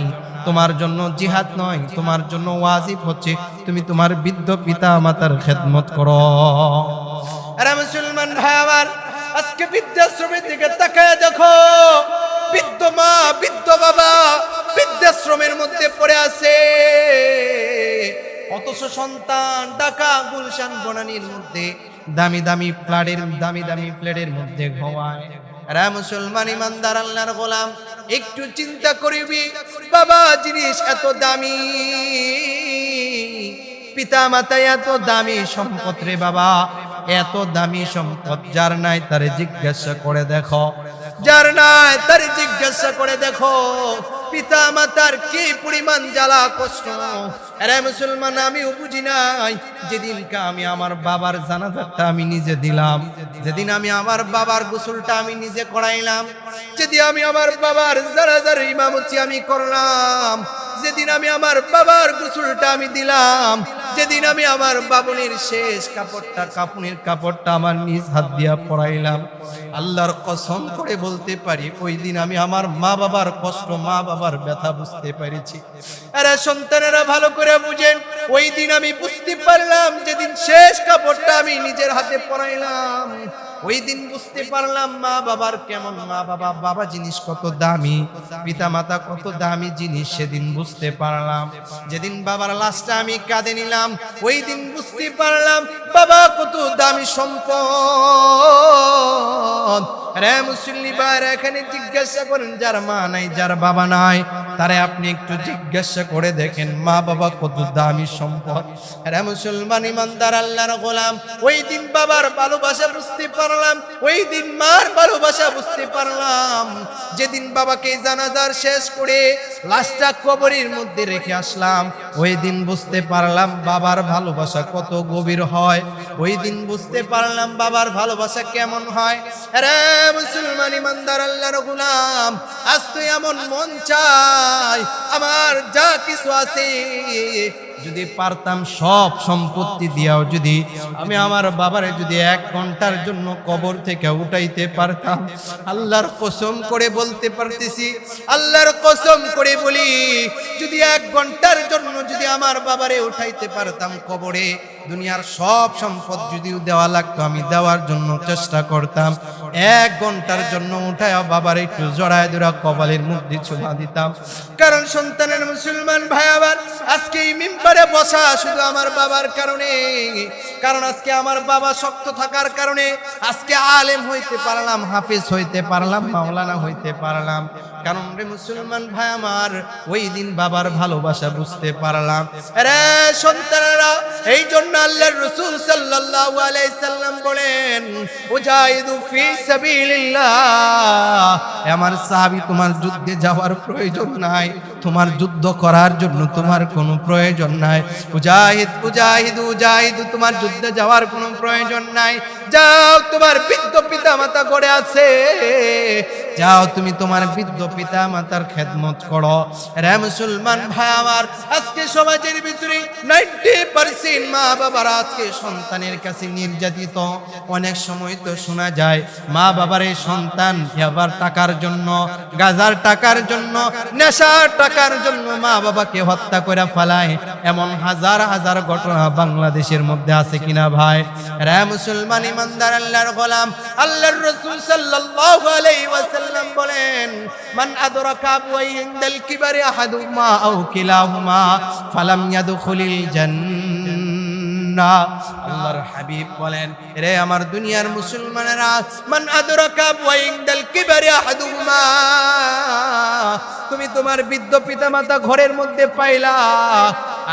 তোমার জন্য জিহাদ নয়, তোমার জন্য ওয়াজিব হচ্ছে তুমি তোমার বৃদ্ধ পিতা মাতার খেদমত করো। আরে মুসলমান ভাই আমার, আজকে বৃদ্ধাশ্রমের দিকে তাকায় দেখো, বৃদ্ধ মা বৃদ্ধ বাবা বৃদ্ধাশ্রমের মধ্যে পড়ে আছে, অথচ সন্তান ঢাকা গুলশান বনানীর মধ্যে দামি দামি ফ্ল্যাটের মধ্যে ঘুমায়। আরে মুসলমান ইমানদার আল্লাহর গোলাম, একটু চিন্তা করিবি, বাবা জিনিস এত দামি, পিতা মাতা এত দামি সম্পদ রে বাবা, এত দামি সম্পদ যার নাই তারে জিজ্ঞাসা করে দেখো, যার নাই তারে জিজ্ঞাসা করে দেখো পিতা মাতার কি পরিমাণ জ্বালা কষ্ট। আরে মুসলমান, আমিও বুঝি নাই যেদিনকে আমি আমার বাবার জানাজাটা আমি নিজে দিলাম, যেদিন আমি আমার বাবার গোসলটা আমি নিজে করাইলাম, যেদিন আমি আমার বাবার জানাজার ইমামতি আমি করলাম, যেদিন আমি আমার বাবার গোসলটা আমি দিলাম, যেদিন আমি আমার বাবুনির শেষ কাপড়টা কাফনের কাপড়টা আমার নিজ হাত দিয়া পরাইলাম, আল্লাহর কসম করে বলতে পারি ওই দিন আমি আমার মা বাবার কষ্ট, মা বাবার ব্যথা বুঝতে পেরেছি। আরে সন্তানেরা ভালো করে বুঝেন, ওই দিন আমি বুঝতে পারলাম যেদিন শেষ কাপড়টা আমি নিজের হাতে পরাইলাম, ওই দিন বুঝতে পারলাম মা বাবার কেমন, মা বাবা, বাবা জিনিস কত দামি, পিতা মাতা কত দামি জিনিস সেদিন বুঝতে পারলাম। যেদিন বাবার লাশটা আমি কাঁধে নিলাম ওই দিন বুঝতে পারলাম বাবা কত দামি সম্পদ। রে মুসল্লি ভাইরা, এখানে জিজ্ঞাসা করেন যার মা নাই, যার বাবা নাই, তারে আপনি একটু জিজ্ঞাসা করে দেখেন মা বাবা কত দামি সম্পদ। রে মুসলমান ইমানদার আল্লাহর গোলাম, ওই দিন বাবার ভালোবাসা বুঝতে পারলাম, ওই দিন মার ভালোবাসা বুঝতে পারলাম। যেদিন বাবাকে জানাজার শেষ করে লাশটা কবরের মধ্যে রেখে আসলাম, ওই দিন বুঝতে পারলাম বাবার ভালোবাসা কত গভীর হয়, ওই দিন বুঝতে পারলাম বাবার ভালোবাসা কেমন হয়। রে মুসলমান ইমানদার আল্লাহর গোলাম, আজ তো এমন মন চায় আমার যা কিছু আছে যদি পারতাম সব সম্পত্তি দিয়াও যদি আমি আমার বাবারে যদি 1 ঘন্টার জন্য কবর থেকে উঠাইতে পারতাম, আল্লাহর কসম করে বলতে পারতেছি, আল্লাহর কসম করে বলি, যদি 1 ঘন্টার জন্য যদি আমার বাবারে উঠাইতে পারতাম কবরে, দুনিয়ার সব সম্পদ যদিও দেওয়া লাগতো আমি দেওয়ার জন্য চেষ্টা করতাম। 1 ঘন্টার জন্য উঠায় বাবার একটু জড়ায় ধরা কপালের মধ্যে চুমা দিতাম। কারণ সন্তানের মুসলমান ভাই আবার আজকে এই মিম্বারে বসা শুধু আমার বাবার কারণে, কারণ আজকে আমার বাবা শক্ত থাকার কারণে আজকে আলেম হইতে পারলাম, হাফেজ হইতে পারলাম, মাওলানা হইতে পারলাম। কারণ রে মুসলমান ভাই আমার ওই দিন বাবার ভালোবাসা বুঝতে পারলাম। আরে সন্তানেরা, এই জন্য আল্লাহর রাসূল সাল্লাল্লাহু আলাইহি সাল্লাম বলেন, উজাহিদু ফি সাবিলিল্লাহ। আমার সাহাবী, তোমার যুদ্ধে যাওয়ার প্রয়োজন নাই, তোমার যুদ্ধ করার জন্য তোমার কোনো প্রয়োজন নাই। উজাহিদ উজাহিদ উজাহিদ, তোমার যুদ্ধে যাওয়ার কোনো প্রয়োজন নাই। যাও, তোমার বৃদ্ধ পিতা মাতা গড়ে আছে, যাও তুমি তোমার বৃদ্ধ পিতা মাতার খেদমত করো। রে মুসলমান ভাই আমার, আজকে সমাজের ভিতরে 90% মা বাবারা আজকে সন্তানের কাছে নির্যাতিত। অনেক সময় তো শোনা যায় মা বাবার এই সন্তান আবার টাকার জন্য, গাজার টাকার জন্য, নেশার টাকার জন্য মা বাবাকে হত্যা করে ফেলায়। এমন হাজার হাজার ঘটনা বাংলাদেশের মধ্যে আছে কিনা ভাই? রে মুসলমান ইমানদার আল্লাহর গোলাম, আল্লাহর রাসূল সাল্লাল্লাহু আলাইহি ওয়াসাল্লাম বলেন, মান আদরাকা আবওয়াইহি ইনদাল কিবারি আহাদুহুমা আও কিলাহুমা ফালাম ইয়াদখুলিল জান্নাহ। আল্লাহর হাবিব বলেন, রে আমার দুনিয়ার মুসলমানেরা, মান আদরাকা আবওয়াইহি ইনদাল কিবারি আহাদুহুমা, তুমি তোমার বৃদ্ধ পিতা মাতা ঘরের মধ্যে পাইলা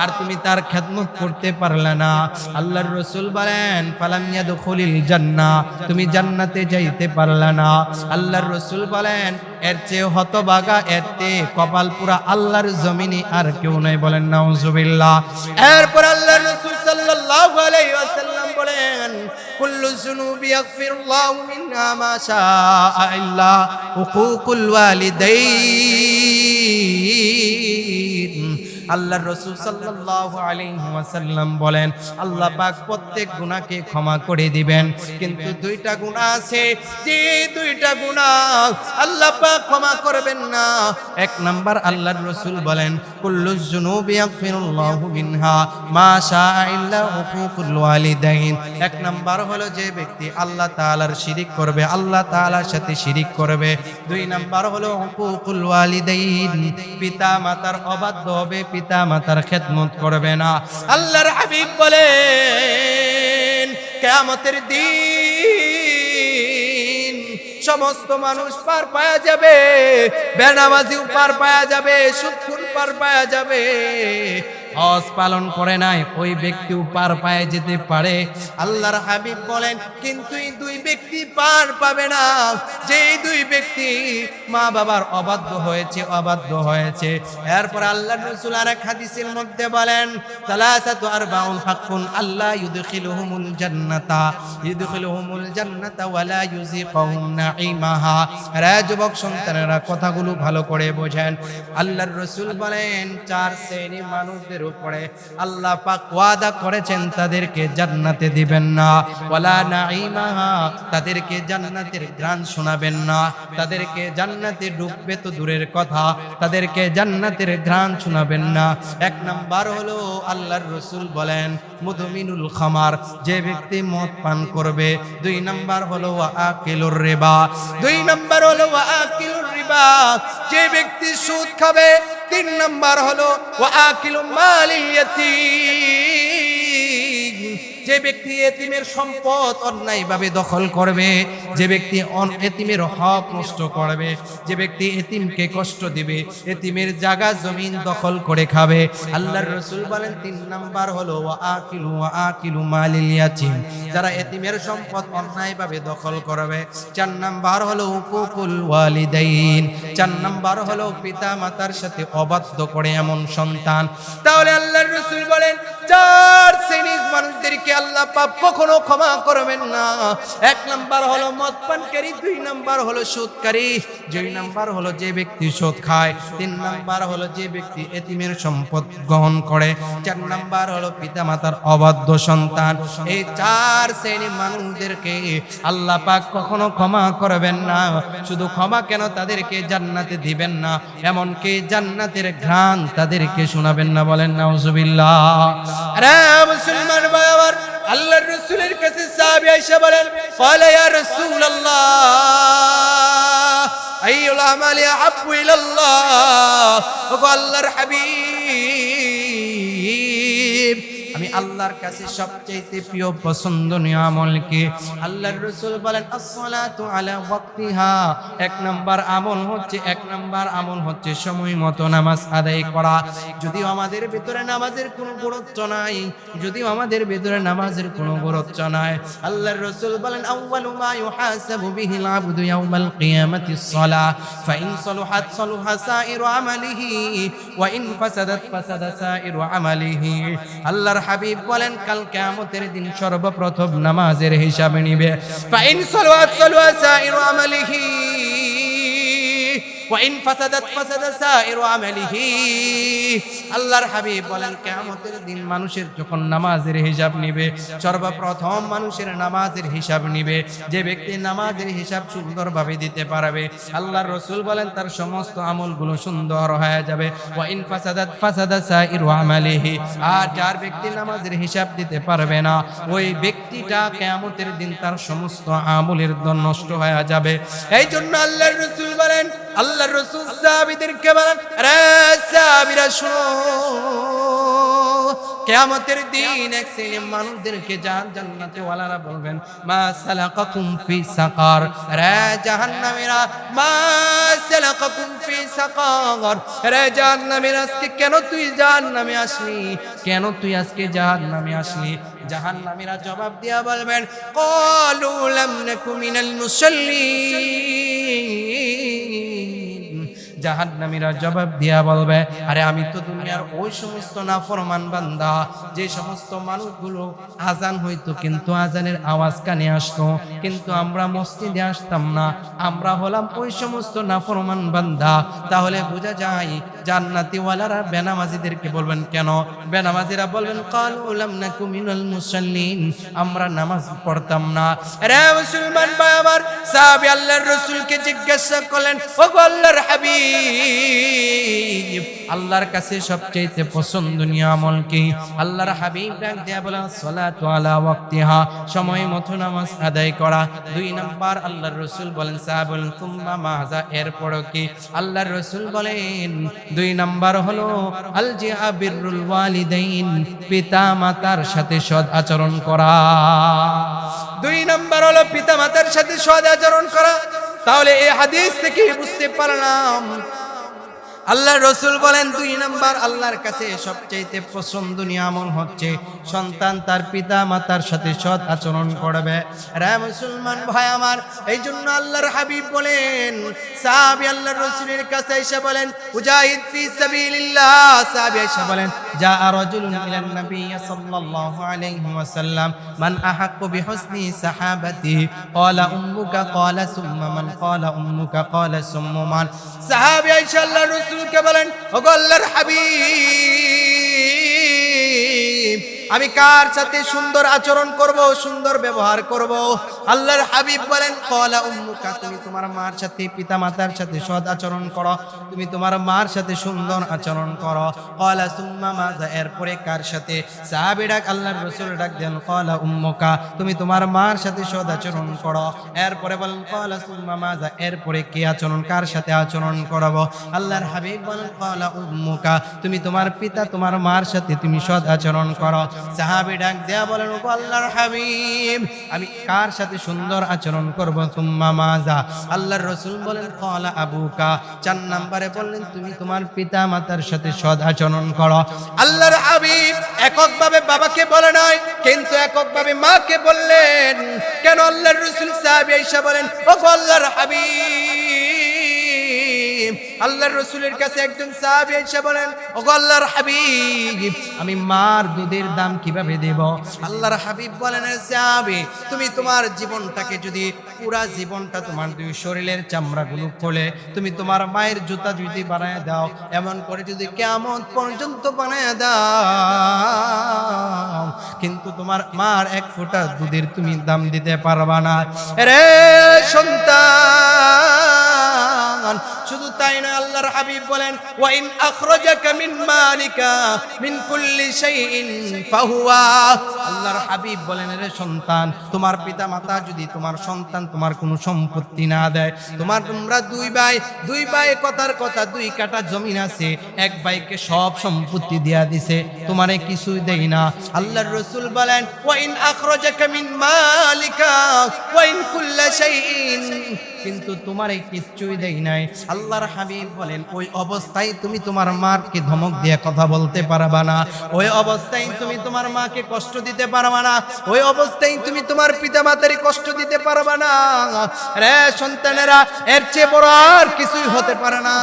আর তুমি তার খেদমত করতে পারলে না, আল্লাহর রাসূল বলেন ফালাম ইয়াদখুলিল জান্নাহ, তুমি জান্নাতে যাইতে পারলে না। আল্লাহর রাসূল বলেন এর চেয়ে হতভাগা, এর চেয়ে কপাল পুরা আল্লাহর জমিনে আর কেউ নাই। বলেন নাউজুবিল্লাহ। এরপর আল্লাহর রাসূল সাল্লাল্লাহু আলাইহি ওয়াসাল্লাম বলেন, কুল্লু যুনুবি ইয়াগফিরুল্লাহু মিনহা মা শাআ ইল্লা হুকুকুল ওয়ালিদাইন। আল্লাহর রাসূল সাল্লাল্লাহু আলাইহি ওয়াসাল্লাম বলেন, আল্লাহ পাক প্রত্যেক গুনাহকে ক্ষমা করে দিবেন, কিন্তু 2টা গুনাহ আছে, যে 2টা গুনাহ আল্লাহ পাক ক্ষমা করবেন না। 1 নাম্বার আল্লাহর রাসূল বলেন, কুল্লু যুনুবি ইয়াগফিরুল্লাহু মিনহা মা শাআ ইল্লা হুকুকুল ওয়ালিদাইন। 1 নাম্বার হলো যে ব্যক্তি আল্লাহ তাআলার শিরিক করবে, আল্লাহ তাআলার সাথে শিরিক করবে। 2 নাম্বার হলো হুকুকুল ওয়ালিদাইন, পিতা মাতার অবাধ্য হবে, পিতা মাতার খেদমত করবে না। আল্লাহর হাবিব বলেন, কিয়ামতের দিন সমস্ত মানুষ পার পায়া যাবে, বেনামাজিও পার পায়া যাবে, সুদখোর পার পায়া যাবে, হজ পালন করে নাই, ওই ব্যক্তিও পার পায়ে যেতে পারে। আল্লাহর হাবিব বলেন কিন্তু এই দুই ব্যক্তি পার পাবে না, যে দুই ব্যক্তি মা বাবার অবাধ্য হয়েছে। এরপর আল্লাহর রাসূল আরেক হাদিসের মধ্যে বলেন সালাসাতু আরবাউন হাক্কুন আল্লাহ ইউদখিলুহুমুল জান্নাতা ওয়ালা ইউযিকুহুম নাঈমাহা। রে যুবক সন্তানেরা, কথাগুলো ভালো করে বোঝেন। আল্লাহর রাসূল বলেন চার শ্রেণীর মানুষদের উপরে আল্লাহ পাক ওয়াদা করেছেন তাদেরকে জান্নাতে দিবেন না, ওয়ালা নাঈমাহা, তাদেরকে জান্নাতের ঘ্রাণ শোনাবেন না, তাদেরকে জান্নাতে ডুববে তো দূরের কথা, তাদেরকে জান্নাতের ঘ্রাণ শোনাবেন না। এক নাম্বার হলো আল্লাহর রাসূল বলেন মুদমিনুল খামার, যে ব্যক্তি মদ পান করবে। দুই নাম্বার হলো ওয়াকিলুর রিবা, যে ব্যক্তি সুদ খাবে। তিন নাম্বার হলো ওয়াকিলু মালিল ইয়াতীম, যে ব্যক্তি এতিমের সম্পদ অন্যায়ভাবে দখল করবে, যে ব্যক্তি এতিমের হক নষ্ট করবে, যে ব্যক্তি এতিমকে কষ্ট দিবে, এতিমের জায়গা জমিন দখল করে খাবে। আল্লাহর রাসূল বলেন তিন নাম্বার হলো ওয়াকিলু মালিল ইয়াতীম, যারা এতিমের সম্পদ অন্যায়ভাবে দখল করবে। চার নাম্বার হলো হুকুকুল ওয়ালিদাইন, চার নাম্বার হলো পিতা মাতার সাথে অবাধ্য করে এমন সন্তান। তাহলে আল্লাহর রাসূল বলেন চার শ্রেণীর মানুষদেরকে আল্লাহ পাক কখনো ক্ষমা করবেন না। এক নাম্বার হলো মদ পানকারী, দুই নাম্বার হলো সুদকারী, দুই নাম্বার হলো যে ব্যক্তি সুদ খায়, তিন নাম্বার হলো যে ব্যক্তি এতিমের সম্পদ গ্রহণ করে, চার নাম্বার হলো পিতামাতার অবাধ্য সন্তান। এই চার শ্রেণীর মানুষদেরকে আল্লাহ পাক কখনো ক্ষমা করবেন না। শুধু ক্ষমা কেন, তাদেরকে জান্নাতে দিবেন না, এমনকি জান্নাতের ঘ্রাণ তাদেরকে শোনাবেন না। বলেন নাউজুবিল্লাহ। আরে মুসলমান ভাই আমার, আল্লাহর রাসূলের কাছে সাহাবী আয়েশা বলেন ক্বালা ইয়া রাসূলুল্লাহ আইয়ুল আমালি আহাব্বু ইলাল্লাহ, ও আল্লাহর হাবিব, আমি আল্লাহর কাছে সবচেয়ে প্রিয় পছন্দনীয় আমল কি? আল্লাহর রাসূল বলেন আসসালাতু আলা ওয়াক্তিহা, এক নাম্বার আমল হচ্ছে সময় মতো নামাজ আদায় করা। যদিও আমাদের ভিতরে নামাজের কোনো গুরুত্ব নাই, আল্লাহর রাসূল বলেন আউয়ালু মা ইউহাসাবু বিহিল আবদু ইয়াউমাল কিয়ামাতিস সালাহ, ফাইন সালুহাত সালুহা সাইরু আমালিহি ওয়া ইন ফাসাদাত ফাসাদা সাইরু আমালিহি। আল্লাহর হাবিব বলেন কাল কিয়ামতের দিন সর্বপ্রথম নামাজের হিসাব নিবে। ফাইন সালাত সালুহা সাইরু আমালিহি ওয়া ইন ফাসাদাত ফাসাদা সাইরু আমালিহি। আল্লাহর হাবিব বলেন কিয়ামতের দিন মানুষের যখন নামাজের হিসাব নিবে, সর্বপ্রথম মানুষের নামাজের হিসাব নিবে যে ব্যক্তি নামাজের হিসাব সুন্দরভাবে দিতে পারবে। আল্লাহর রাসূল বলেন তার সমস্ত আমলগুলো সুন্দর হয়ে যাবে। ওয়া ইন ফাসাদাত ফাসাদা সাইরু আমালিহি, আর যার ব্যক্তি নামাজের হিসাব দিতে পারবে না, ওই ব্যক্তিটা কিয়ামতের দিন তার সমস্ত আমলের নষ্ট হয়ে যাবে। এই জন্য আল্লাহর রাসূল বলেন, আল্লাহর রাসূল সাহাবীদেরকে বলেন আরে সাহাবীরা শুনো, কিয়ামতের দিন এক শ্রেণীর মানুষদেরকে জান্নাতে ওয়ালারা বলবেন মা সালাকাকুম ফি সাকার, রে জাহান্নামীরা মা সালাকাকুম ফি সাকার, রে জাহান্নামীরা আজকে কেন তুই জাহান্নামে আসলি? জাহান্নামীরা জবাব দিয়া বলবেন ক্বালু লাম নাকু মিনাল মুসাল্লিন, জাহান্নামীরা জবাব দিয়া বলবে আরে আমি তো দুনিয়ার ওই সমস্ত নাফরমান বান্দা, যে সমস্ত মানুষগুলো আজান হইতো কিন্তু আজানের আওয়াজ কানে আসতো, কিন্তু আমরা মসজিদে আসতাম না, আমরা হলাম ওই সমস্ত নাফরমান বান্দা। তাহলে বোঝা যায় জান্নাতি ওয়ালারা বেনামাজিদেরকে বলবেন কেন? বেনামাজিরা বলবেন ক্বালু লাম নাকু মিনাল মুসাল্লিন, আমরা নামাজ পড়তাম না। রে মুসলমান ভাই আমার, সাহাবী আল্লাহর রাসূলকে জিজ্ঞাসা করলেন ও আল্লাহর হাবিব, আল্লাহর কাছে সবচেয়ে পছন্দনীয় আমল কি? আল্লাহর হাবিব ডাক দিয়া বলেন সালাতু আলা ওয়াক্তিহা, সময় মতো নামাজ আদায় করা। দুই নাম্বার আল্লাহর রাসূল বলেন, সাহাবা বলেন তুম্মা মাযা, এরপর কি? আল্লাহর রাসূল বলেন দুই নাম্বার হলো আল জিআ বিররুল ওয়ালিদাইন, পিতা মাতার সাথে সৎ আচরণ করা। দুই নাম্বার হলো পিতা মাতার সাথে সৎ আচরণ করা। তাহলে এই হাদিস থেকে বুঝতে পারলাম আল্লাহ রসুল বলেন 2 নাম্বার আল্লাহর কাছে সবচেয়ে পছন্দনীয় আমল হচ্ছে সন্তান তার পিতা মাতার সাথে সৎ আচরণ করবে। রে মুসলমান ভাই আমার, এই জন্য আল্লাহর হাবিব বলেন, সাহাবী আল্লাহর রসুলের কাছে এসে বলেন মুজাহিদ ফি সাবিলিল্লাহ, সাহাবী এসে বলেন জা রাজুলুন ইলান নবী সাল্লাল্লাহু আলাইহি ওয়াসাল্লাম মান আহাক্কু বিহুসনি সাহাবাতিহি ক্বালা উম্মুকা ক্বালা সুম্মা মান ক্বালা উম্মুকা ক্বালা সুম্মা মান। সাহাবী আয়েশা আল্লাহর রাসূলকে বলেন, ওগো আল্লাহর হাবিব, আমি কার সাথে সুন্দর আচরণ করব, সুন্দর ব্যবহার করব? আল্লাহর হাবিব বলেন ক্বালা উম্মুকা, তুমি তোমার মার সাথে পিতা মাতার সাথে সৎ আচরণ করো, তুমি তোমার মার সাথে সুন্দর আচরণ করো। ক্বালা সুম্মা মাযা, এরপরে কার সাথে? সাহাবী ডাক আল্লাহর রাসূল ডাক দেন ক্বালা উম্মুকা, তুমি তোমার মার সাথে সৎ আচরণ করো। এরপরে বলেন ক্বালা সুম্মা মাযা, এরপরে কি আচরণ, কার সাথে আচরণ করব? আল্লাহর হাবিব বলেন ক্বালা উম্মুকা, তুমি তোমার পিতা তোমার মার সাথে তুমি সৎ আচরণ করো। সাহাবী ডাক দেয়া বলেন, ওগো আল্লাহর হাবিব, আমি কার সাথে সুন্দর আচরণ করব? সুম্মা মাযা, আল্লাহর রাসূল বলেন ক্বালা আবুকা, 4 নম্বরে বললেন তুমি তোমার পিতা মাতার সাথে সৎ আচরণ করো। আল্লাহর হাবিব এককভাবে বাবাকে বলে নাই, কিন্তু এককভাবে মাকে বললেন। কেন? আল্লাহর রাসূল সাহাবী আয়েশা বলেন, ওগো আল্লাহর হাবিব, আল্লাহর রাসূলের কাছে একজন সাহাবী এসে বলেন, ওগো আল্লাহর হাবিব, আমি মার দুধের দাম কিভাবে দেব? আল্লাহর হাবিব বলেন, সাহাবী, তুমি তোমার জীবনটাকে যদি পুরা জীবনটা তোমার 2 শরীরের চামড়াগুলো খোলে তুমি তোমার মায়ের জুতা যদি বানায় দাও, এমন করে যদি কিয়ামত পর্যন্ত বানায় দাও, কিন্তু তোমার মার 1 ফোঁটা দুধের তুমি দাম দিতে পারবা না। রে সন্তান, শুধু তাই না, আল্লাহর হাবিব বলেন ওয়া ইন আখরাজাকা মিন মালিকা মিন কুল্লি শাইইন ফাহুয়া। আল্লাহর হাবিব বলেন, রে সন্তান, তোমার পিতা মাতা যদি তোমার সন্তান তোমার কোনো সম্পত্তি না দেয়, তোমরা 2 ভাই কথার কথা 2 কাঠা জমিন আছে, 1 ভাইকে সব সম্পত্তি দিয়া দিছে, তোমারে কিছুই দেই না। আল্লাহর রাসূল বলেন ওয়া ইন আখরাজাকা মিন মালিকা ওয়া ইন কুল্লি শাইইন, কিন্তু তোমারে কিচ্ছুই দেই নাই। আল্লাহর হাবিব বলেন, ওই অবস্থায় তুমি তোমার মাকে ধমক দিয়ে কথা বলতে পারবা না, ওই অবস্থায় তুমি তোমার মাকে কষ্ট দিতে পারবা না, ওই অবস্থায় তুমি তোমার পিতা মাতারই কষ্ট দিতে পারবা না। রে সন্তানেরা, এর চেয়ে বড় আর কিছুই হতে পারে না।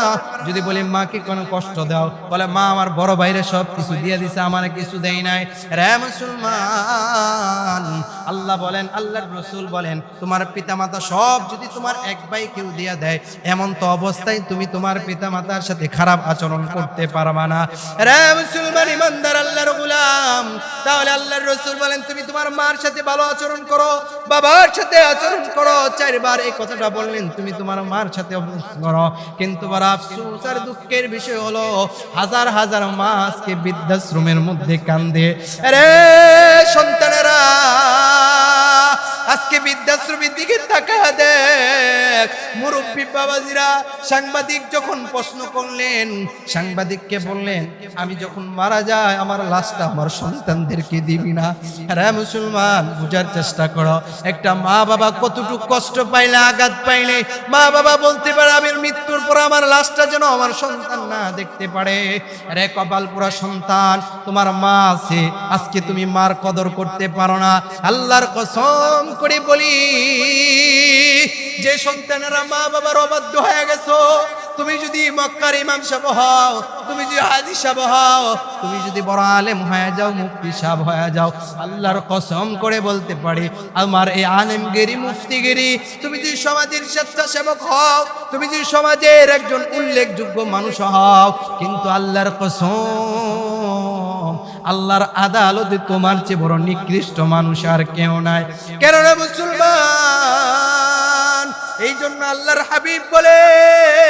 যদি বলি মাকে কোনো কষ্ট দাও, বলে মা আমার বড় ভাইরে সব কিছু দিয়ে দিছে, আমার কিছু দেই নাই। রে মুসলমান, আল্লাহ বলেন, আল্লাহর রাসূল বলেন, তোমার পিতা মাতা সব যদি তোমার 1 ভাই কেউ দিয়া দেয়, এমন তো অবস্থায় তুমি তোমার পিতা মাতার সাথে খারাপ আচরণ করতে পারবা না। রে মুসলমান ইমানদার আল্লাহর গোলাম, তাহলে আল্লাহর রাসূল বলেন তুমি তোমার মার সাথে ভালো আচরণ করো, বাবার সাথে আচরণ করো। 4 বার এই কথাটা বললেন, তুমি তোমার মার সাথে করো। কিন্তু বড় আফসোস আর দুঃখের বিষয় হলো, হাজার হাজার মা আজকে বৃদ্ধাশ্রমের মধ্যে কান্দে। রে সন্তানেরা, আজকে বৃদ্ধাশ্রমের দিকে তাকায় দেখ, মুরব্বী বাবাজিরা সাংবাদিক যখন প্রশ্ন করলেন, সাংবাদিককে বললেন, আমি যখন মারা যাই আমার লাশটা আমার সন্তানদেরকে দিবি না। আরে মুসলমান, বুঝার চেষ্টা করো, একটা মা বাবা কতটুকু কষ্ট পাইলে, আঘাত পাইলে মা বাবা বলতে পারে আমি মৃত্যুর পর আমার লাশটা যেন আমার সন্তান না দেখতে পারে। আরে কপাল পোড়া সন্তান, তোমার মা আছে, আজকে তুমি মার কদর করতে পারো না। আল্লাহর কসম করে বলি, যে সন্তানেরা মা বাবার অবাধ্য হয়ে গেছো, তুমি যদি মক্কার ইমাম সাহেব হও, তুমি যদি হাজী সাহেব হও, তুমি যদি বড় আলেম হয়ে যাও, মুফতি সাহেব হয়ে যাও, আল্লাহর কসম করে বলতে পারি, আমার এই আলেমগিরি মুফতিগিরি, তুমি যদি সমাজের স্বেচ্ছাসেবক হও, তুমি যদি সমাজের একজন উল্লেখযোগ্য মানুষ হও, কিন্তু আল্লাহর কসম, আল্লাহর আদালতে তোমার চেয়ে বড় নিকৃষ্ট মানুষ আর কেউ নাই। কেননা মুসলমান, এই জন্য আল্লাহর হাবিব বলেন,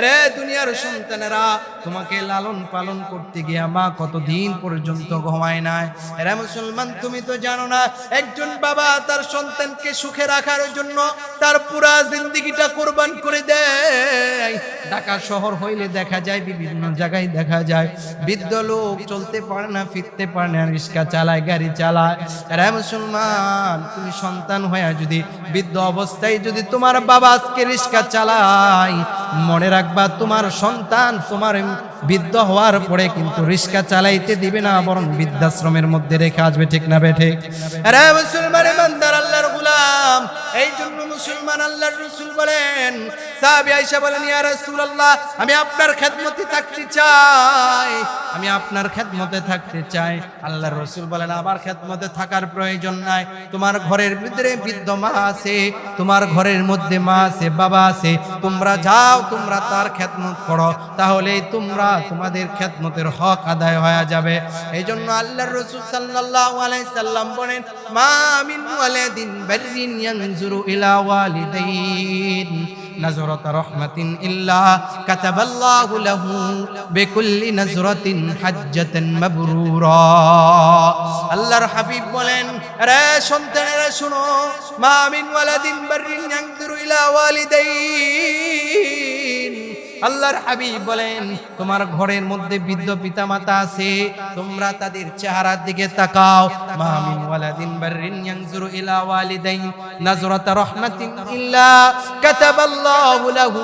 রে দুনিয়ার সন্তানেরা, তোমাকে লালন পালন করতে গিয়া মা কতদিন পর্যন্ত ঘুমায় নাই। রে মুসলমান, তুমি তো জানো না, একজন বাবা তার সন্তানকে সুখে রাখার জন্য তার পুরা জিন্দেগিটা কোরবান করে দেয়। ঢাকা শহর হইলে দেখা যায়, বিভিন্ন জায়গায় দেখা যায়, বৃদ্ধ লোক চলতে পারে না, ফিরতে পারে না, রিক্সা চালায়, গাড়ি চালায়। রে মুসলমান, তুমি সন্তান হয়ে যদি বৃদ্ধ অবস্থায় যদি তোমার বাবা আজকে রিক্সা চালায়, মনে রাখবা তোমার সন্তান তোমার বৃদ্ধ হওয়ার পরে কিন্তু রিক্সা চালাইতে দিবে না, বরং বৃদ্ধাশ্রমের মধ্যে রেখে আসবে। ঠিক না বেঠে? আরে মুসলমান ইমানদার আল্লাহর গোলাম, এই জন্য মুসলমান আল্লাহর রাসূল বলেন, সাহাবী আয়েশা বলেন, ইয়া রাসূলুল্লাহ, আমি আপনার খেদমতে থাকতে চাই, আমি আপনার খেদমতে থাকতে চাই। আল্লাহর রাসূল বলেন, আমার খেদমতে থাকার প্রয়োজন নাই। তোমার ঘরের ভিতরে বৃদ্ধ মা আছে, তোমার ঘরের মধ্যে মা আছে, বাবা আছে, তোমরা যাও, তোমরা তার খেদমত করো, তাহলেই তোমরা তোমাদের খেদমতের হক আদায় হয়ে যাবে। এই জন্য আল্লাহর রাসূল সাল্লাল্লাহু আলাইহি সাল্লাম বলেন, মা মিন ওয়ালাদিন বাররিন ইয়ানজুরু ইলা ওয়ালিদাইন নাজরাতা রাহমাতিন ইল্লা কাতাবাল্লাহু লাহু বিকুল্লি নাজরাতিন হাজ্জাতান মাবরুরা। আল্লাহর হাবিব বলেন, রে সন্তানেরা শুনো, মা মিন ওয়ালাদিন বাররিন ইয়ানজুরু ইলা ওয়ালিদাইন, আল্লাহর হাবিব বলেন, তোমার ঘরের মধ্যে বৃদ্ধ পিতামাতা আছে, তোমরা তাদের চেহারার দিকে তাকাও। মা মিন ওয়ালাদিন বাররিন ইয়ানজুরু ইলা ওয়ালিদাইন নাজরাতা রাহমাতিন ইল্লা কাতাবাল্লাহু লাহু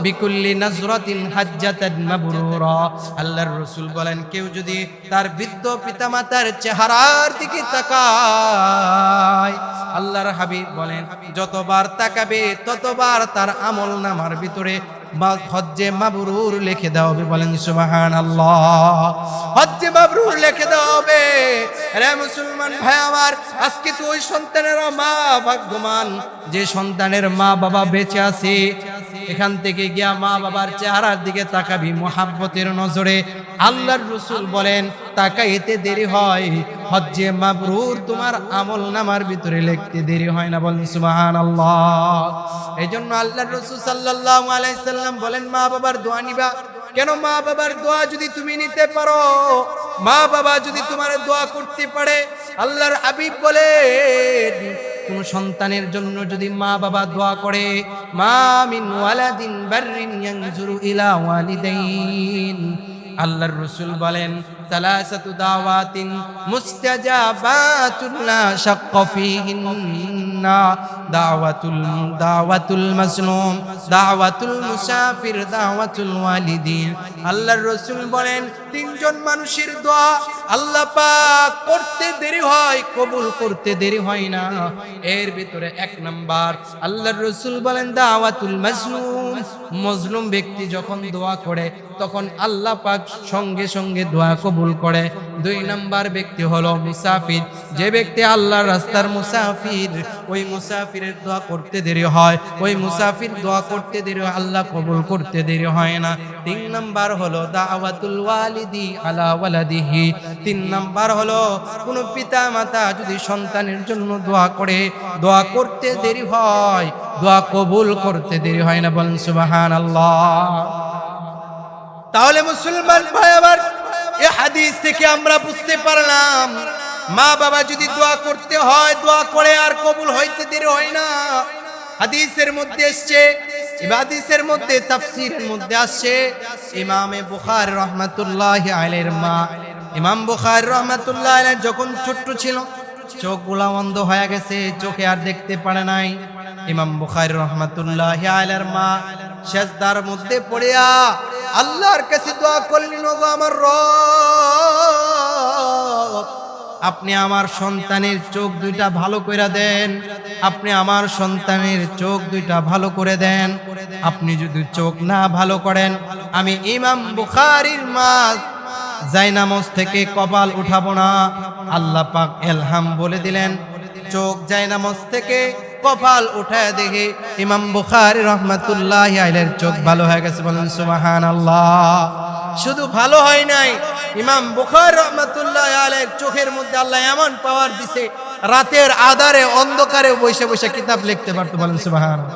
বিকুল্লি নাজরাতিন হাজ্জাতান মাবরুরা। আল্লাহর রাসূল বলেন, কেউ যদি তার বৃদ্ধ পিতামাতার চেহারার দিকে তাকায়, আল্লাহর হাবিব বলেন, যতবার তাকাবে ততবার তার আমল নামার ভিতরে হজ্জে মাবরুর লিখে দেওয়া হবে। বলেন সুবহানাল্লাহ, হজ্জে মাবরুর লিখে দেওয়া হবে। আরে মুসলমান ভাই আমার, আজকে তো ওই সন্তানের মা ভাগ্যবান যে সন্তানের মা বাবা বেঁচে আছে। এখান থেকে গিয়া মা বাবার চেহারার দিকে তাকাবি মুহাব্বতের নজরে। আল্লাহর রাসূল বলেন, তাকাইতে দেরি হয়, হজ্জে মাবরুর তোমার আমল নামার ভিতরে লিখতে দেরি হয় না। বলেন সুবহানাল্লাহ। এই জন্য আল্লাহর রাসূল সাল্লাল্লাহু আলাইহি সাল্লাম বলেন, মা বাবার দোয়া নিবা কেন? মা বাবার দোয়া যদি তুমি নিতে পারো, মা বাবা যদি তোমার দোয়া করতে পারে, আল্লাহর হাবিব বলেন, কোন সন্তানের জন্য যদি মা বাবা দোয়া করে, মা মিন ওয়ালাদিন বাররিন ইয়ানজুরু ইলা ওয়ালিদাইন, আল্লাহর রাসূল বলেন, সালাসাতু দাওয়াতিন মুস্তাজাবাতুন লা শাক্কা ফীহিন্না দাওয়াতুল মাজলুম, দাওয়াতুল মুসাফির, দাওয়াতুল ওয়ালিদিন। আল্লাহর রাসূল বলেন, তিনজন মানুষের দোয়া আল্লাহ পাক করতে দেরি হয়, কবুল করতে দেরি হয় না। এর ভিতরে এক নাম্বার আল্লাহর রাসূল বলেন দাওয়াতুল মাজলুম, মজলুম ব্যক্তি যখন দোয়া করে তখন আল্লাহ পাক সঙ্গে সঙ্গে দোয়া কবুল করে। দুই নাম্বার ব্যক্তি হলো মুসাফির, যে ব্যক্তি আল্লাহর রাস্তার মুসাফির, ওই মুসাফিরের দোয়া করতে দেরি হয়, ওই মুসাফির দোয়া করতে দেরি হয়, আল্লাহ কবুল করতে দেরি হয় না। তিন নাম্বার হলো দাওয়াতুল ওয়ালিদি আলা ওয়ালাদিহি, তিন নাম্বার হলো কোন পিতা মাতা যদি সন্তানের জন্য দোয়া করে, দোয়া করতে দেরি হয়, দোয়া কবুল করতে দেরি হয় না। বলেন সুবহানাল্লাহ। তাহলে মুসলমান ভাই আমার, এই হাদিস থেকে আমরা বুঝতে পারলাম, মা বাবা যদি দোয়া করতে হয়, দোয়া করে আর কবুল হইতে দেরি হয় না। হাদিসের মধ্যে এসছে, হাদিসের মধ্যে তাফসীরের মধ্যে আসছে, ইমামে বুখারী রাহমাতুল্লাহি আলাইহির মা, ইমাম বুখারী রাহমাতুল্লাহি আলাইহি যখন ছোট্ট ছিল, চোখগুলা অন্ধ হয়ে গেছে, চোখে আর দেখতে পারে নাই। ইমাম বুখারী রাহমাতুল্লাহি আলাইহির মা সেজদার মধ্যে পড়িয়া আল্লাহর কাছে দোয়া করলেন, ওগো আমার রব, আপনি আমার সন্তানের চোখ দুইটা ভালো করে দেন, আপনি আমার সন্তানের চোখ দুইটা ভালো করে দেন। আপনি যদি চোখ না ভালো করেন, আমি ইমাম বুখারীর মা জায়নামাজ থেকে কপাল উঠাবো না। আল্লাহ পাক এলহাম বলে দিলেন, চোখ জায়নামাজ থেকে কপাল উঠায় দেখে ইমাম বুখারী রাহমাতুল্লাহি আলাইহির চোখ ভালো হয়ে গেছে। বলেন সুবহানাল্লাহ। শুধু ভালো হয় নাই, ইমাম বুখারী রাহমাতুল্লাহি আলাইহির চোখের মধ্যে আল্লাহ এমন পাওয়ার দিছে, রাতের আঁধারে অন্ধকারে বসে বসে কিতাব লিখতে পারতো। বলেন সুবহানাল্লাহ।